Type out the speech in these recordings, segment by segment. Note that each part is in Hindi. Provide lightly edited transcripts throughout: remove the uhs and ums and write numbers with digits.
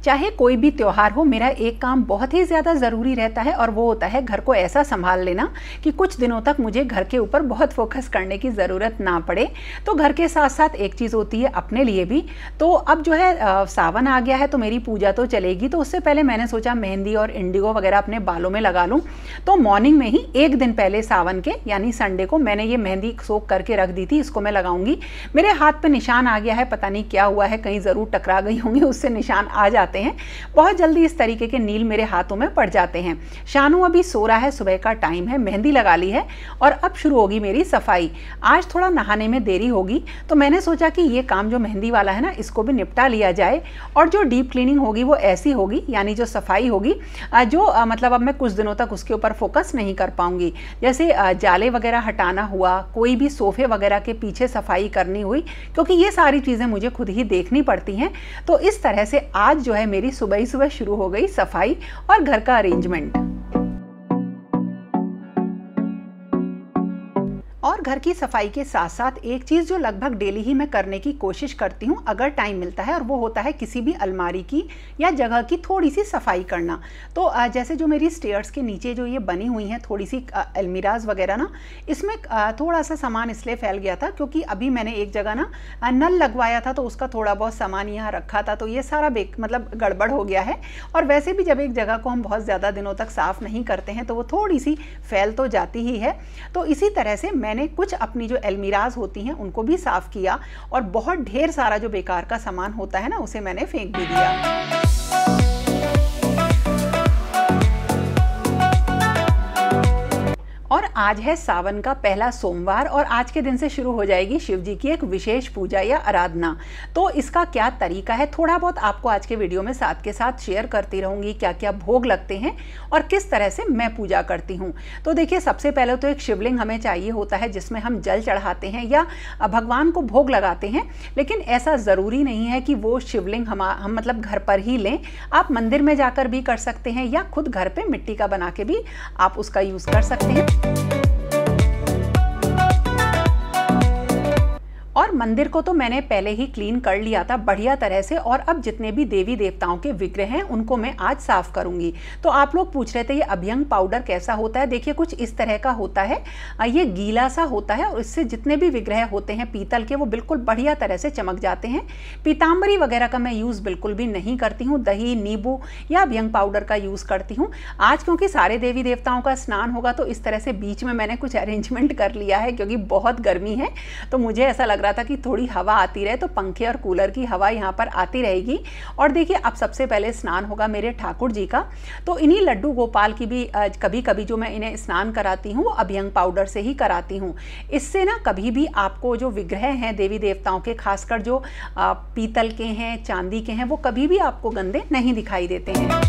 चाहे कोई भी त्यौहार हो, मेरा एक काम बहुत ही ज़्यादा ज़रूरी रहता है और वो होता है घर को ऐसा संभाल लेना कि कुछ दिनों तक मुझे घर के ऊपर बहुत फोकस करने की ज़रूरत ना पड़े। तो घर के साथ साथ एक चीज़ होती है अपने लिए भी। तो अब जो है सावन आ गया है तो मेरी पूजा तो चलेगी, तो उससे पहले मैंने सोचा मेहंदी और इंडिगो वगैरह अपने बालों में लगा लूँ। तो मॉर्निंग में ही एक दिन पहले सावन के यानी संडे को मैंने ये मेहंदी सोख करके रख दी थी, इसको मैं लगाऊंगी। मेरे हाथ पे निशान आ गया है, पता नहीं क्या हुआ है, कहीं ज़रूर टकरा गई होंगी, उससे निशान आ जाते हैं। बहुत जल्दी इस तरीके के नील मेरे हाथों में पड़ जाते हैं। शानू अभी सो रहा है, सुबह का टाइम है, मेहंदी लगा ली है और अब शुरू होगी मेरी सफाई। आज थोड़ा नहाने में देरी होगी तो मैंने सोचा कि ये काम जो मेहंदी वाला है ना, इसको भी निपटा लिया जाए। और जो डीप क्लीनिंग होगी वो ऐसी होगी, यानी जो सफाई होगी जो मतलब अब मैं कुछ दिनों तक उसके ऊपर फोकस नहीं कर पाऊंगी। जैसे जाले वगैरह हटाना हुआ, कोई भी सोफे वगैरह के पीछे सफाई करनी हुई, क्योंकि ये सारी चीज़ें मुझे खुद ही देखनी पड़ती हैं। तो इस तरह से आज जो है मेरी सुबह ही सुबह शुरू हो गई सफाई और घर का अरेंजमेंट। और घर की सफाई के साथ साथ एक चीज़ जो लगभग डेली ही मैं करने की कोशिश करती हूँ अगर टाइम मिलता है, और वो होता है किसी भी अलमारी की या जगह की थोड़ी सी सफाई करना। तो जैसे जो मेरी स्टेयर्स के नीचे जो ये बनी हुई हैं थोड़ी सी अलमीराज वगैरह ना, इसमें थोड़ा सा सामान इसलिए फैल गया था क्योंकि अभी मैंने एक जगह ना नल लगवाया था तो उसका थोड़ा बहुत सामान यहाँ रखा था, तो ये सारा मतलब गड़बड़ हो गया है। और वैसे भी जब एक जगह को हम बहुत ज़्यादा दिनों तक साफ़ नहीं करते हैं तो वो थोड़ी सी फैल तो जाती ही है। तो इसी तरह से मैंने कुछ अपनी जो अलमीराज होती हैं उनको भी साफ किया और बहुत ढेर सारा जो बेकार का सामान होता है ना उसे मैंने फेंक भी दिया। और आज है सावन का पहला सोमवार और आज के दिन से शुरू हो जाएगी शिव जी की एक विशेष पूजा या आराधना। तो इसका क्या तरीका है थोड़ा बहुत आपको आज के वीडियो में साथ के साथ शेयर करती रहूँगी, क्या क्या भोग लगते हैं और किस तरह से मैं पूजा करती हूँ। तो देखिए, सबसे पहले तो एक शिवलिंग हमें चाहिए होता है जिसमें हम जल चढ़ाते हैं या भगवान को भोग लगाते हैं। लेकिन ऐसा ज़रूरी नहीं है कि वो शिवलिंग हम मतलब घर पर ही लें, आप मंदिर में जाकर भी कर सकते हैं या खुद घर पर मिट्टी का बना के भी आप उसका यूज़ कर सकते हैं। और मंदिर को तो मैंने पहले ही क्लीन कर लिया था बढ़िया तरह से, और अब जितने भी देवी देवताओं के विग्रह हैं उनको मैं आज साफ करूंगी। तो आप लोग पूछ रहे थे ये अभ्यंग पाउडर कैसा होता है। देखिए, कुछ इस तरह का होता है, ये गीला सा होता है और इससे जितने भी विग्रह होते हैं पीतल के वो बिल्कुल बढ़िया तरह से चमक जाते हैं। पीताम्बरी वगैरह का मैं यूज़ बिल्कुल भी नहीं करती हूँ, दही नींबू या अभ्यंग पाउडर का यूज़ करती हूँ। आज क्योंकि सारे देवी देवताओं का स्नान होगा तो इस तरह से बीच में मैंने कुछ अरेंजमेंट कर लिया है, क्योंकि बहुत गर्मी है तो मुझे ऐसा लग रहा था कि थोड़ी हवा आती रहे, तो पंखे और कूलर की हवा यहाँ पर आती रहेगी। और देखिए, अब सबसे पहले स्नान होगा मेरे ठाकुर जी का। तो इन्हीं लड्डू गोपाल की भी कभी कभी जो मैं इन्हें स्नान कराती हूँ वो अभ्यंग पाउडर से ही कराती हूँ। इससे ना कभी भी आपको जो विग्रह हैं देवी देवताओं के, खासकर जो पीतल के हैं चांदी के हैं, वो कभी भी आपको गंदे नहीं दिखाई देते हैं।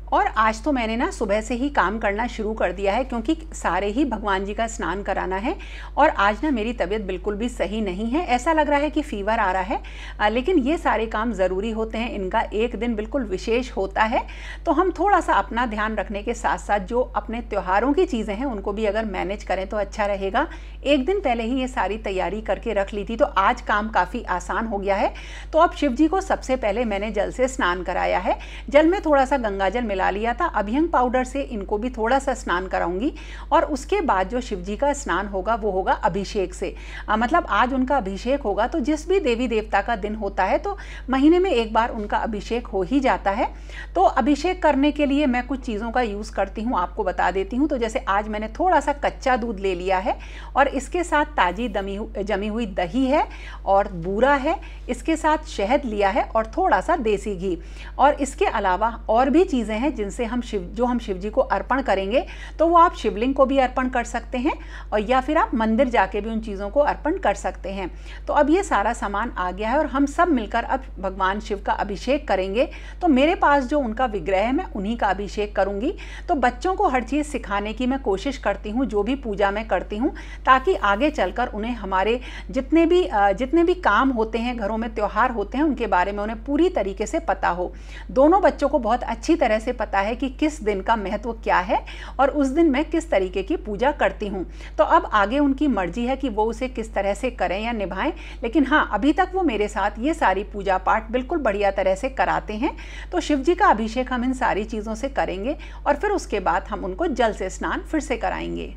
और आज तो मैंने ना सुबह से ही काम करना शुरू कर दिया है, क्योंकि सारे ही भगवान जी का स्नान कराना है। और आज ना मेरी तबीयत बिल्कुल भी सही नहीं है, ऐसा लग रहा है कि फीवर आ रहा है, लेकिन ये सारे काम ज़रूरी होते हैं, इनका एक दिन बिल्कुल विशेष होता है। तो हम थोड़ा सा अपना ध्यान रखने के साथ साथ जो अपने त्योहारों की चीज़ें हैं उनको भी अगर मैनेज करें तो अच्छा रहेगा। एक दिन पहले ही ये सारी तैयारी करके रख ली थी तो आज काम काफ़ी आसान हो गया है। तो अब शिव जी को सबसे पहले मैंने जल से स्नान कराया है। जल में थोड़ा सा गंगा जल मिला लिया था, अभ्यंग पाउडर से इनको भी थोड़ा सा स्नान कराऊंगी। और उसके बाद जो शिव जी का स्नान होगा वो होगा अभिषेक से, मतलब आज उनका अभिषेक होगा। तो जिस भी देवी देवता का दिन होता है तो महीने में एक बार उनका अभिषेक हो ही जाता है। तो अभिषेक करने के लिए मैं कुछ चीज़ों का यूज़ करती हूँ, आपको बता देती हूँ। तो जैसे आज मैंने थोड़ा सा कच्चा दूध ले लिया है और इसके साथ ताज़ी जमी हुई दही है और बूरा है, इसके साथ शहद लिया है और थोड़ा सा देसी घी। और इसके अलावा और भी चीज़ें हैं जिनसे हम शिव जी को अर्पण करेंगे। तो वो आप शिवलिंग को भी अर्पण कर सकते हैं और या फिर आप मंदिर जाके भी उन चीज़ों को अर्पण कर सकते हैं। तो अब ये सारा सामान आ गया है और हम सब मिलकर अब भगवान शिव का अभिषेक करेंगे। तो मेरे पास जो उनका विग्रह है मैं उन्हीं का अभिषेक करूंगी। तो बच्चों को हर चीज़ सिखाने की मैं कोशिश करती हूँ जो भी पूजा मैं करती हूँ, ताकि आगे चलकर उन्हें हमारे जितने भी काम होते हैं, घरों में त्यौहार होते हैं, उनके बारे में उन्हें पूरी तरीके से पता हो। दोनों बच्चों को बहुत अच्छी तरह से पता है कि किस दिन का महत्व क्या है और उस दिन मैं किस तरीके की पूजा करती हूँ। तो अब आगे उनकी मर्जी है कि वो उसे किस तरह से करें या निभाएं, लेकिन हाँ, अभी तक वो मेरे साथ ये सारी पूजा पाठ बिल्कुल बढ़िया तरह से कराते हैं। तो शिव जी का अभिषेक हम इन सारी चीज़ों से करेंगे और फिर उसके बाद हम उनको जल से स्नान फिर से कराएंगे।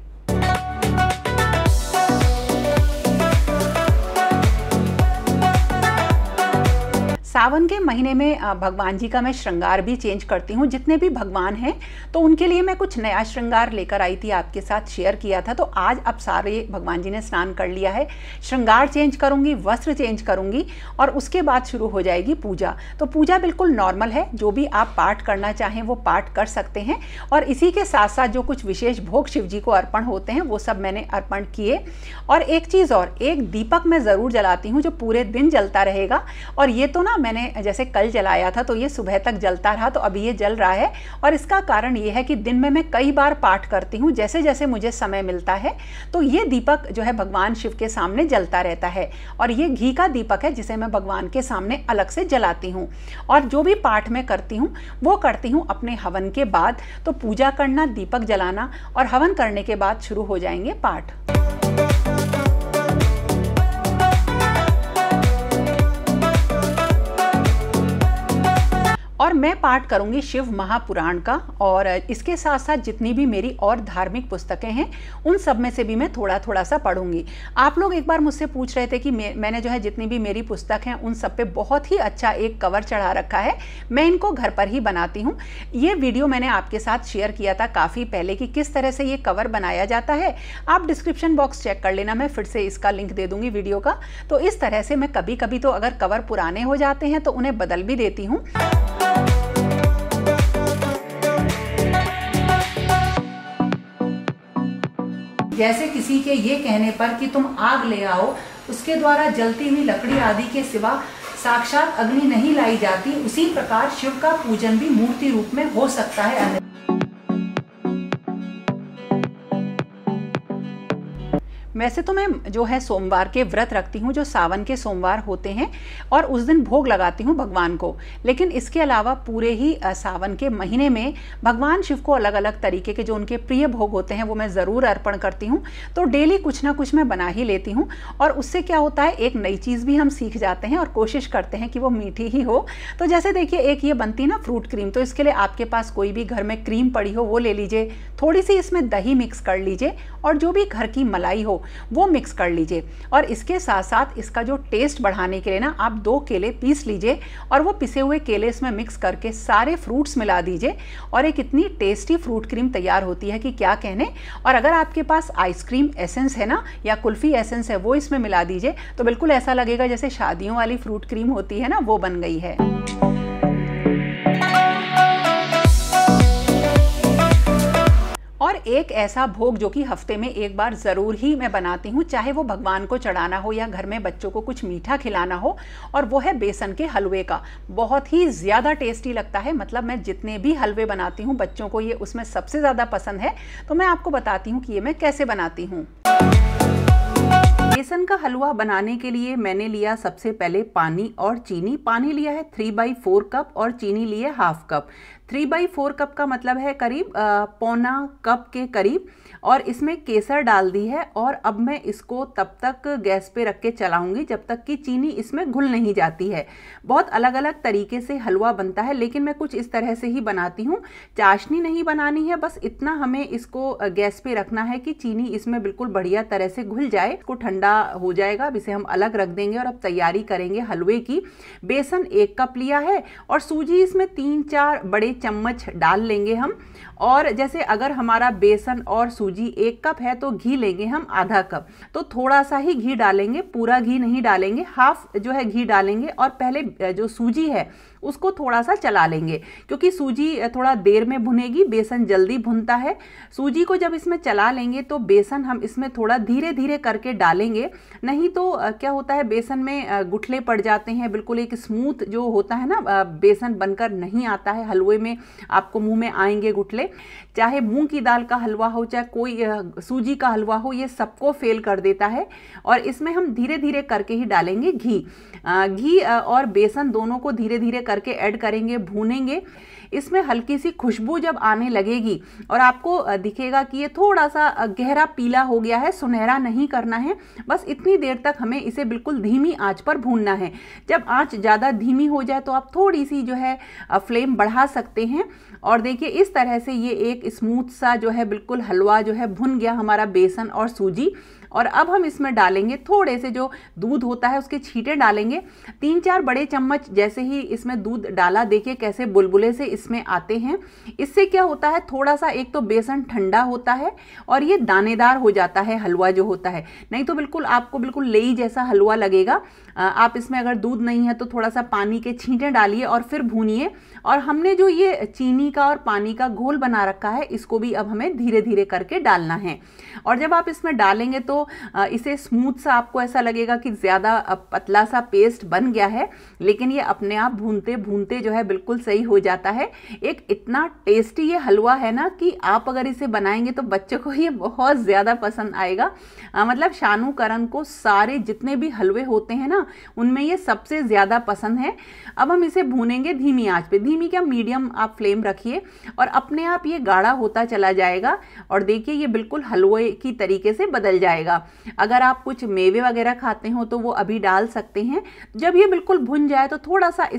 सावन के महीने में भगवान जी का मैं श्रृंगार भी चेंज करती हूँ। जितने भी भगवान हैं तो उनके लिए मैं कुछ नया श्रृंगार लेकर आई थी, आपके साथ शेयर किया था। तो आज अब सारे भगवान जी ने स्नान कर लिया है, श्रृंगार चेंज करूँगी, वस्त्र चेंज करूँगी और उसके बाद शुरू हो जाएगी पूजा। तो पूजा बिल्कुल नॉर्मल है, जो भी आप पाठ करना चाहें वो पाठ कर सकते हैं। और इसी के साथ साथ जो कुछ विशेष भोग शिव जी को अर्पण होते हैं वो सब मैंने अर्पण किए। और एक चीज़ और, एक दीपक मैं ज़रूर जलाती हूँ जो पूरे दिन जलता रहेगा। और ये तो ना मैंने जैसे कल जलाया था तो ये सुबह तक जलता रहा, तो अभी ये जल रहा है। और इसका कारण ये है कि दिन में मैं कई बार पाठ करती हूँ, जैसे जैसे मुझे समय मिलता है। तो ये दीपक जो है भगवान शिव के सामने जलता रहता है। और ये घी का दीपक है जिसे मैं भगवान के सामने अलग से जलाती हूँ। और जो भी पाठ मैं करती हूँ वो करती हूँ अपने हवन के बाद। तो पूजा करना, दीपक जलाना और हवन करने के बाद शुरू हो जाएंगे पाठ। और मैं पाठ करूंगी शिव महापुराण का, और इसके साथ साथ जितनी भी मेरी और धार्मिक पुस्तकें हैं उन सब में से भी मैं थोड़ा थोड़ा सा पढ़ूंगी। आप लोग एक बार मुझसे पूछ रहे थे कि मैंने जो है जितनी भी मेरी पुस्तक हैं उन सब पे बहुत ही अच्छा एक कवर चढ़ा रखा है। मैं इनको घर पर ही बनाती हूँ। ये वीडियो मैंने आपके साथ शेयर किया था काफ़ी पहले कि किस तरह से ये कवर बनाया जाता है। आप डिस्क्रिप्शन बॉक्स चेक कर लेना, मैं फिर से इसका लिंक दे दूँगी वीडियो का। तो इस तरह से मैं कभी कभी तो अगर कवर पुराने हो जाते हैं तो उन्हें बदल भी देती हूँ। जैसे किसी के ये कहने पर कि तुम आग ले आओ, उसके द्वारा जलती हुई लकड़ी आदि के सिवा साक्षात अग्नि नहीं लाई जाती, उसी प्रकार शिव का पूजन भी मूर्ति रूप में हो सकता है। वैसे तो मैं जो है सोमवार के व्रत रखती हूँ, जो सावन के सोमवार होते हैं, और उस दिन भोग लगाती हूँ भगवान को। लेकिन इसके अलावा पूरे ही सावन के महीने में भगवान शिव को अलग अलग तरीके के जो उनके प्रिय भोग होते हैं वो मैं ज़रूर अर्पण करती हूँ। तो डेली कुछ ना कुछ मैं बना ही लेती हूँ। और उससे क्या होता है, एक नई चीज़ भी हम सीख जाते हैं और कोशिश करते हैं कि वो मीठी ही हो। तो जैसे देखिए, एक ये बनती है ना फ्रूट क्रीम, तो इसके लिए आपके पास कोई भी घर में क्रीम पड़ी हो वो ले लीजिए, थोड़ी सी इसमें दही मिक्स कर लीजिए और जो भी घर की मलाई हो वो मिक्स कर लीजिए। और इसके साथ साथ इसका जो टेस्ट बढ़ाने के लिए ना आप 2 केले पीस लीजिए और वो पिसे हुए केले इसमें मिक्स करके सारे फ्रूट्स मिला दीजिए और एक इतनी टेस्टी फ्रूट क्रीम तैयार होती है कि क्या कहने। और अगर आपके पास आइसक्रीम एसेंस है ना, या कुल्फी एसेंस है, वो इसमें मिला दीजिए तो बिल्कुल ऐसा लगेगा जैसे शादियों वाली फ्रूट क्रीम होती है ना, वो बन गई है। और एक ऐसा भोग जो कि हफ्ते में एक बार ज़रूर ही मैं बनाती हूँ, चाहे वो भगवान को चढ़ाना हो या घर में बच्चों को कुछ मीठा खिलाना हो, और वो है बेसन के हलवे का। बहुत ही ज़्यादा टेस्टी लगता है। मतलब मैं जितने भी हलवे बनाती हूँ बच्चों को ये उसमें सबसे ज़्यादा पसंद है। तो मैं आपको बताती हूँ कि ये मैं कैसे बनाती हूँ। बेसन का हलवा बनाने के लिए मैंने लिया सबसे पहले पानी और चीनी। पानी लिया है 3/4 कप और चीनी लिए 1/2 कप। 3/4 कप का मतलब है करीब पौना कप के करीब। और इसमें केसर डाल दी है और अब मैं इसको तब तक गैस पे रख के चलाऊंगी जब तक कि चीनी इसमें घुल नहीं जाती है। बहुत अलग अलग तरीके से हलवा बनता है, लेकिन मैं कुछ इस तरह से ही बनाती हूँ। चाशनी नहीं बनानी है, बस इतना हमें इसको गैस पे रखना है कि चीनी इसमें बिल्कुल बढ़िया तरह से घुल जाए। इसको ठंडा हो जाएगा, अब इसे हम अलग रख देंगे और अब तैयारी करेंगे हलवे की। बेसन 1 कप लिया है और सूजी इसमें 3-4 बड़े चम्मच डाल लेंगे हम। और जैसे अगर हमारा बेसन और सूजी 1 कप है तो घी लेंगे हम आधा कप। तो थोड़ा सा ही घी डालेंगे, पूरा घी नहीं डालेंगे, हाफ जो है घी डालेंगे। और पहले जो सूजी है उसको थोड़ा सा चला लेंगे, क्योंकि सूजी थोड़ा देर में भुनेगी, बेसन जल्दी भुनता है। सूजी को जब इसमें चला लेंगे तो बेसन हम इसमें थोड़ा धीरे धीरे करके डालेंगे, नहीं तो क्या होता है बेसन में गुठले पड़ जाते हैं। बिल्कुल एक स्मूथ जो होता है ना बेसन बनकर नहीं आता है हलवे में, आपको मुंह में आएंगे गुठले। चाहे मूंग की दाल का हलवा हो, चाहे कोई सूजी का हलवा हो, ये सबको फेल कर देता है। और इसमें हम धीरे धीरे करके ही डालेंगे घी। घी और बेसन दोनों को धीरे धीरे करके ऐड करेंगे, भूनेंगे। इसमें हल्की सी खुशबू जब आने लगेगी और आपको दिखेगा कि ये थोड़ा सा गहरा पीला हो गया है, सुनहरा नहीं करना है, बस इतनी देर तक हमें इसे बिल्कुल धीमी आंच पर भूनना है। जब आंच ज़्यादा धीमी हो जाए तो आप थोड़ी सी जो है फ्लेम बढ़ा सकते हैं। और देखिए इस तरह से ये एक स्मूथ सा जो है बिल्कुल हलवा जो है भुन गया हमारा बेसन और सूजी। और अब हम इसमें डालेंगे थोड़े से जो दूध होता है उसके छींटे डालेंगे, 3-4 बड़े चम्मच। जैसे ही इसमें दूध डाला देखिए कैसे बुलबुले से इसमें आते हैं। इससे क्या होता है, थोड़ा सा एक तो बेसन ठंडा होता है और ये दानेदार हो जाता है हलवा जो होता है, नहीं तो बिल्कुल आपको बिल्कुल लेई जैसा हलवा लगेगा। आप इसमें अगर दूध नहीं है तो थोड़ा सा पानी के छींटे डालिए और फिर भूनिए। और हमने जो ये चीनी का और पानी का घोल बना रखा है इसको भी अब हमें धीरे धीरे करके डालना है। और जब आप इसमें डालेंगे तो इसे स्मूथ सा आपको ऐसा लगेगा कि ज़्यादा पतला सा पेस्ट बन गया है, लेकिन ये अपने आप भूनते भूनते जो है बिल्कुल सही हो जाता है। एक इतना टेस्टी ये हलवा है ना कि आप अगर इसे बनाएंगे तो बच्चों को ये बहुत ज़्यादा पसंद आएगा। मतलब शानू करण को सारे जितने भी हलवे होते हैं ना उनमें ये सबसे ज़्यादा पसंद है। अब हम इसे भूनेंगे धीमी आंच पे, धीमी क्या मीडियम आप फ्लेम रखिए और अपने आप ये गाढ़ा होता चला जाएगा। और देखिए ये बिल्कुल हलवे की तरीके से बदल जाएगा। अगर आप कुछ मेवे वगैरह खाते हो तो वो अभी डाल सकते हैं। जब ये बिल्कुल भुन जाए तो थोड़ा सा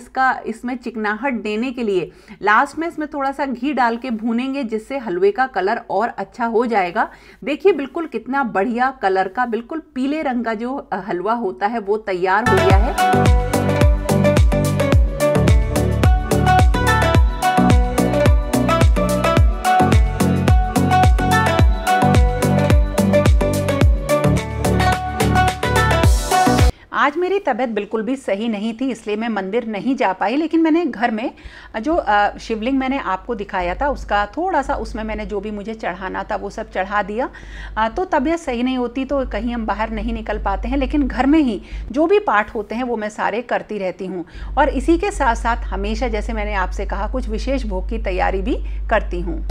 इसमें चिकनाहट देने के लिए लास्ट में इसमें थोड़ा सा घी डाल के भूनेंगे, जिससे हलवे का कलर और अच्छा हो जाएगा। देखिए बिल्कुल कितना बढ़िया कलर का बिल्कुल पीले रंग का जो हलवा होता है वो तैयार हो गया है। आज मेरी तबीयत बिल्कुल भी सही नहीं थी, इसलिए मैं मंदिर नहीं जा पाई, लेकिन मैंने घर में जो शिवलिंग मैंने आपको दिखाया था उसका थोड़ा सा उसमें मैंने जो भी मुझे चढ़ाना था वो सब चढ़ा दिया। तो तबीयत सही नहीं होती तो कहीं हम बाहर नहीं निकल पाते हैं, लेकिन घर में ही जो भी पाठ होते हैं वो मैं सारे करती रहती हूँ। और इसी के साथ साथ हमेशा जैसे मैंने आपसे कहा कुछ विशेष भोग की तैयारी भी करती हूँ।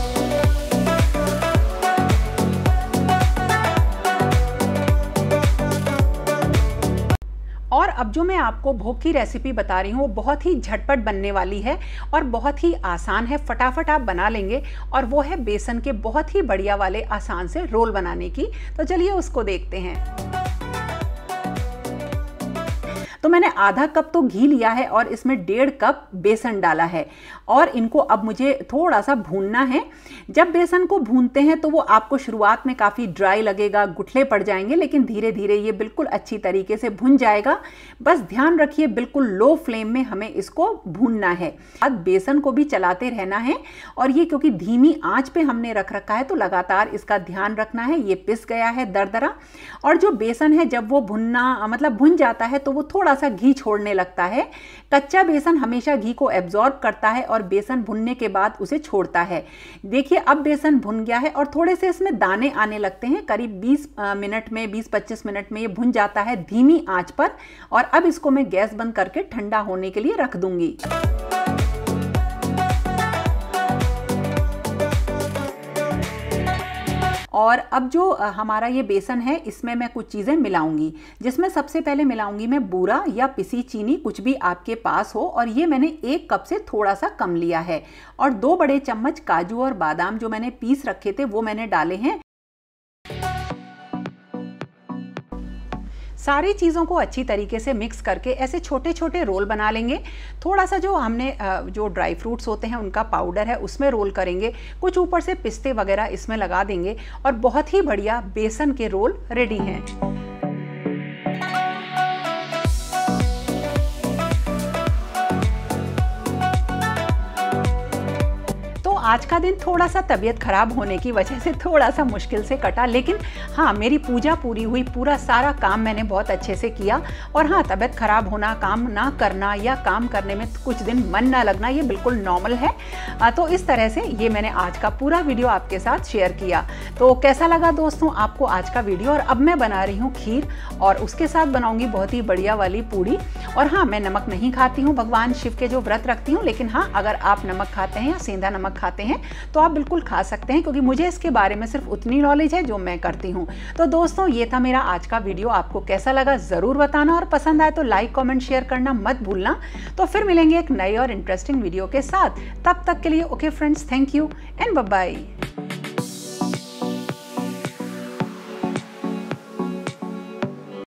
और अब जो मैं आपको भोग की रेसिपी बता रही हूँ वो बहुत ही झटपट बनने वाली है और बहुत ही आसान है, फटाफट आप बना लेंगे। और वो है बेसन के बहुत ही बढ़िया वाले आसान से रोल बनाने की। तो चलिए उसको देखते हैं। तो मैंने आधा कप तो घी लिया है और इसमें 1.5 कप बेसन डाला है और इनको अब मुझे थोड़ा सा भूनना है। जब बेसन को भूनते हैं तो वो आपको शुरुआत में काफ़ी ड्राई लगेगा, गुठले पड़ जाएंगे, लेकिन धीरे धीरे ये बिल्कुल अच्छी तरीके से भुन जाएगा। बस ध्यान रखिए बिल्कुल लो फ्लेम में हमें इसको भूनना है। अब बेसन को भी चलाते रहना है और ये क्योंकि धीमी आंच पे हमने रख रखा है तो लगातार इसका ध्यान रखना है। ये पिस गया है दरदरा। और जो बेसन है जब वो भुन जाता है तो वो थोड़ा सा घी छोड़ने लगता है। कच्चा बेसन हमेशा घी को एब्जॉर्ब करता है और बेसन भुनने के बाद उसे छोड़ता है। देखिए अब बेसन भुन गया है और थोड़े से इसमें दाने आने लगते हैं। करीब 20-25 मिनट में ये भुन जाता है धीमी आंच पर। और अब इसको मैं गैस बंद करके ठंडा होने के लिए रख दूंगी। और अब जो हमारा ये बेसन है इसमें मैं कुछ चीज़ें मिलाऊंगी, जिसमें सबसे पहले मिलाऊंगी मैं बूरा या पिसी चीनी, कुछ भी आपके पास हो। और ये मैंने 1 कप से थोड़ा सा कम लिया है। और 2 बड़े चम्मच काजू और बादाम जो मैंने पीस रखे थे वो मैंने डाले हैं। सारी चीज़ों को अच्छी तरीके से मिक्स करके ऐसे छोटे छोटे रोल बना लेंगे। थोड़ा सा जो हमने जो ड्राई फ्रूट्स होते हैं उनका पाउडर है उसमें रोल करेंगे, कुछ ऊपर से पिस्ते वगैरह इसमें लगा देंगे और बहुत ही बढ़िया बेसन के रोल रेडी हैं। आज का दिन थोड़ा सा तबीयत खराब होने की वजह से थोड़ा सा मुश्किल से कटा, लेकिन हाँ मेरी पूजा पूरी हुई, पूरा सारा काम मैंने बहुत अच्छे से किया। और हाँ तबीयत खराब होना, काम ना करना या काम करने में कुछ दिन मन ना लगना ये बिल्कुल नॉर्मल है। तो इस तरह से ये मैंने आज का पूरा वीडियो आपके साथ शेयर किया। तो कैसा लगा दोस्तों आपको आज का वीडियो। और अब मैं बना रही हूँ खीर और उसके साथ बनाऊंगी बहुत ही बढ़िया वाली पूड़ी। और हाँ मैं नमक नहीं खाती हूँ, भगवान शिव के जो व्रत रखती हूँ, लेकिन हाँ अगर आप नमक खाते हैं या सेंधा नमक खाते खाते हैं तो आप बिल्कुल खा सकते हैं, क्योंकि मुझे इसके बारे में सिर्फ उतनी नॉलेज है जो मैं करती हूँ। तो दोस्तों ये था मेरा आज का वीडियो, आपको कैसा लगा ज़रूर बताना, और पसंद आए तो लाइक कमेंट शेयर करना मत भूलना। तो फिर मिलेंगे एक नए और इंटरेस्टिंग वीडियो के साथ, तब तक के लिए okay friends, thank you and bye bye.